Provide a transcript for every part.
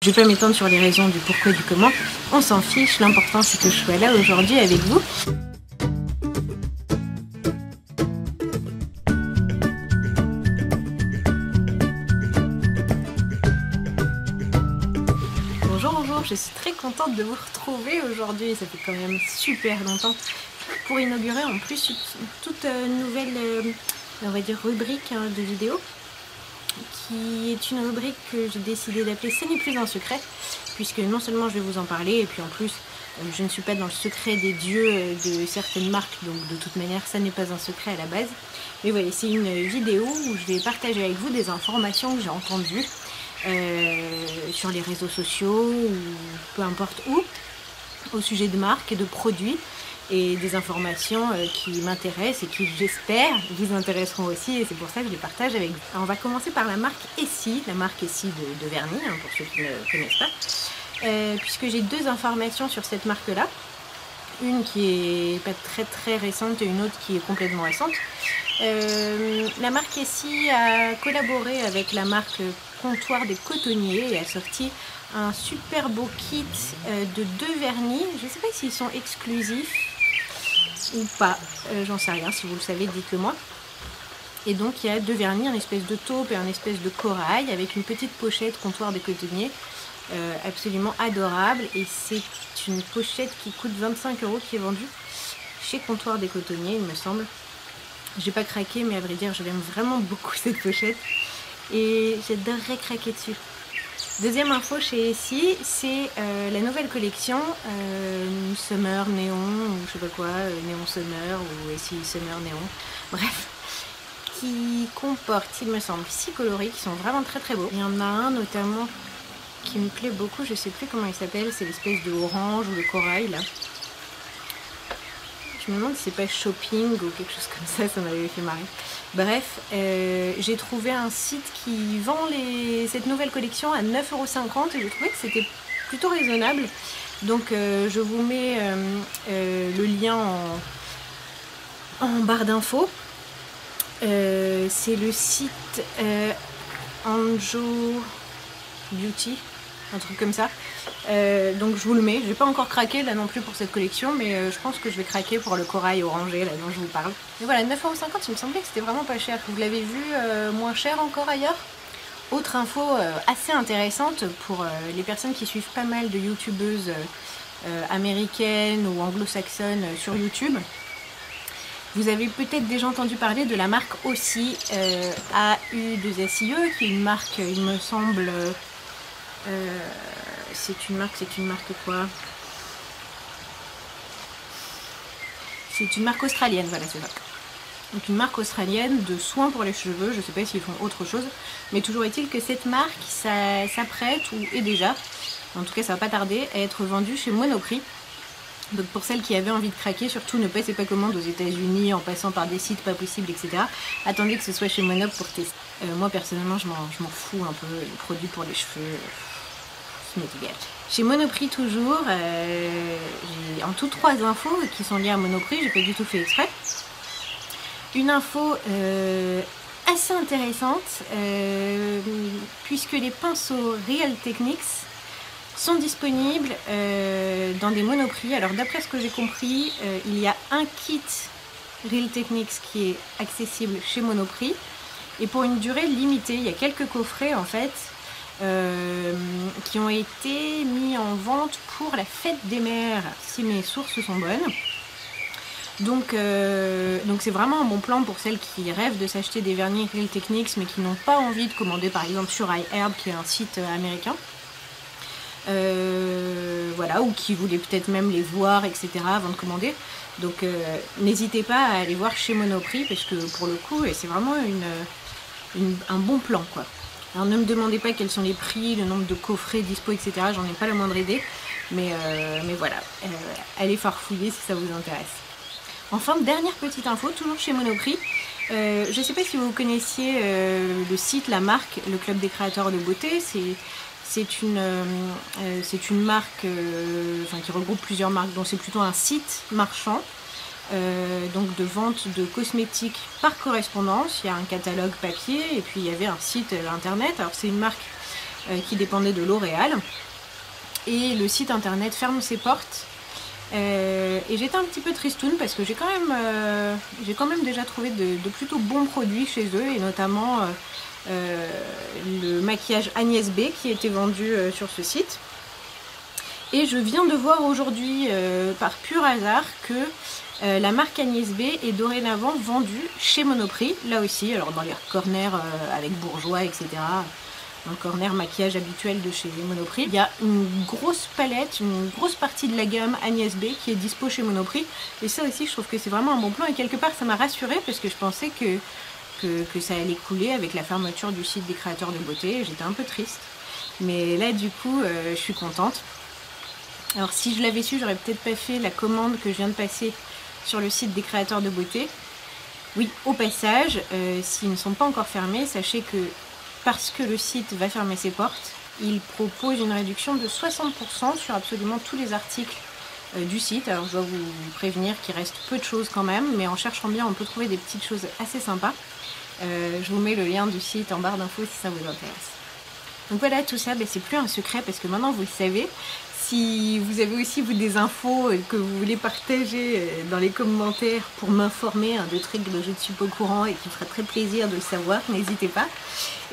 Je vais pas m'étendre sur les raisons du pourquoi et du comment, on s'en fiche, l'important c'est que je sois là aujourd'hui avec vous. Bonjour, je suis très contente de vous retrouver aujourd'hui, ça fait quand même super longtemps, pour inaugurer en plus une toute nouvelle, on va dire, rubrique de vidéos, qui est une rubrique que j'ai décidé d'appeler « Ce n'est plus un secret », puisque non seulement je vais vous en parler, et puis en plus je ne suis pas dans le secret des dieux de certaines marques, donc de toute manière ça n'est pas un secret à la base. Mais voilà, c'est une vidéo où je vais partager avec vous des informations que j'ai entendues sur les réseaux sociaux ou peu importe où, au sujet de marques et de produits, et des informations qui m'intéressent et qui, j'espère, vous intéresseront aussi, et c'est pour ça que je les partage avec vous. Alors, on va commencer par la marque Essie, de vernis, hein, pour ceux qui ne connaissent pas, puisque j'ai deux informations sur cette marque-là, une qui est pas très récente et une autre qui est complètement récente. La marque Essie a collaboré avec la marque Comptoir des Cotonniers et a sorti un super beau kit de 2 vernis. Je ne sais pas s'ils sont exclusifs ou pas, j'en sais rien, si vous le savez dites-le moi. Et donc il y a 2 vernis, un espèce de taupe et un espèce de corail avec une petite pochette Comptoir des Cotonniers, absolument adorable, et c'est une pochette qui coûte 25 € qui est vendue chez Comptoir des Cotonniers, il me semble. J'ai pas craqué, mais à vrai dire je l'aime vraiment beaucoup cette pochette et j'adorerais craquer dessus. Deuxième info chez Essie, c'est la nouvelle collection Summer Néon, ou je sais pas quoi, Néon Summer, ou Essie Summer Néon, bref, qui comporte, il me semble, 6 coloris qui sont vraiment très beaux. Il y en a un notamment qui me plaît beaucoup, je sais plus comment il s'appelle, c'est l'espèce de orange ou de corail là. Je me demande si c'est pas shopping ou quelque chose comme ça m'avait fait marrer. Bref, j'ai trouvé un site qui vend cette nouvelle collection à 9,50 € et j'ai trouvé que c'était plutôt raisonnable. Donc je vous mets le lien en barre d'infos. C'est le site Anjo Beauty, un truc comme ça. Donc je vous le mets, je n'ai pas encore craqué là non plus pour cette collection, mais je pense que je vais craquer pour le corail orangé là dont je vous parle. Mais voilà, 9,50 €, il me semblait que c'était vraiment pas cher. Vous l'avez vu moins cher encore ailleurs? Autre info assez intéressante pour les personnes qui suivent pas mal de youtubeuses américaines ou anglo-saxonnes sur YouTube. Vous avez peut-être déjà entendu parler de la marque aussi AU2SIE, qui est une marque, il me semble, c'est une marque quoi? C'est une marque australienne, voilà, c'est ça. Donc une marque australienne de soins pour les cheveux, je sais pas s'ils font autre chose, mais toujours est-il que cette marque s'apprête, ou est déjà, en tout cas ça va pas tarder, à être vendue chez Monoprix. Donc pour celles qui avaient envie de craquer, surtout ne passez pas commande aux États-Unis en passant par des sites pas possibles, etc. Attendez que ce soit chez Monoprix pour tester. Moi personnellement je m'en fous un peu, les produits pour les cheveux, ça m'est égal. Chez Monoprix toujours, j'ai en tout 3 infos qui sont liées à Monoprix, j'ai pas du tout fait exprès. Une info assez intéressante, puisque les pinceaux Real Techniques sont disponibles dans des Monoprix. Alors d'après ce que j'ai compris, il y a un kit Real Techniques qui est accessible chez Monoprix et pour une durée limitée. Il y a quelques coffrets en fait qui ont été mis en vente pour la fête des mères, si mes sources sont bonnes. Donc c'est vraiment un bon plan pour celles qui rêvent de s'acheter des vernis Real Techniques mais qui n'ont pas envie de commander par exemple sur iHerb, qui est un site américain. Voilà, ou qui voulaient peut-être même les voir, etc. avant de commander. Donc n'hésitez pas à aller voir chez Monoprix, parce que pour le coup c'est vraiment un bon plan quoi. Alors ne me demandez pas quels sont les prix, le nombre de coffrets dispo, etc. J'en ai pas la moindre idée, mais voilà, allez farfouiller si ça vous intéresse. Enfin, dernière petite info, toujours chez Monoprix. Je sais pas si vous connaissiez le site, la marque, le Club des créateurs de beauté. C'est une marque qui regroupe plusieurs marques, donc c'est plutôt un site marchand donc de vente de cosmétiques par correspondance. Il y a un catalogue papier et puis il y avait un site internet. Alors c'est une marque qui dépendait de L'Oréal. Et le site internet ferme ses portes. Et j'étais un petit peu tristoune parce que j'ai quand même déjà trouvé de plutôt bons produits chez eux, et notamment le maquillage Agnès B qui était vendu sur ce site. Et je viens de voir aujourd'hui par pur hasard que la marque Agnès B est dorénavant vendue chez Monoprix, là aussi, alors dans les corners avec bourgeois, etc. Dans le corner maquillage habituel de chez Monoprix. Il y a une grosse palette, une grosse partie de la gamme Agnès B qui est dispo chez Monoprix. Et ça aussi, je trouve que c'est vraiment un bon plan. Et quelque part, ça m'a rassurée parce que je pensais que ça allait couler avec la fermeture du site des créateurs de beauté. J'étais un peu triste. Mais là, du coup, je suis contente. Alors, si je l'avais su, j'aurais peut-être pas fait la commande que je viens de passer sur le site des créateurs de beauté. Oui, au passage, s'ils ne sont pas encore fermés, sachez que parce que le site va fermer ses portes, il propose une réduction de 60% sur absolument tous les articles du site. Alors je dois vous prévenir qu'il reste peu de choses quand même, mais en cherchant bien on peut trouver des petites choses assez sympas. Je vous mets le lien du site en barre d'infos si ça vous intéresse. Donc voilà, tout ça, c'est plus un secret parce que maintenant vous le savez. Si vous avez aussi vous des infos que vous voulez partager dans les commentaires pour m'informer de trucs dont je ne suis pas au courant et qui me ferait très plaisir de le savoir, n'hésitez pas.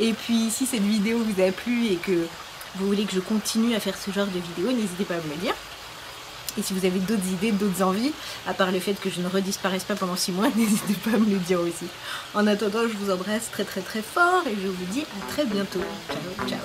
Et puis si cette vidéo vous a plu et que vous voulez que je continue à faire ce genre de vidéos, n'hésitez pas à me le dire. Et si vous avez d'autres idées, d'autres envies, à part le fait que je ne redisparaisse pas pendant 6 mois, n'hésitez pas à me le dire aussi. En attendant, je vous embrasse très très très fort et je vous dis à très bientôt. Ciao, ciao.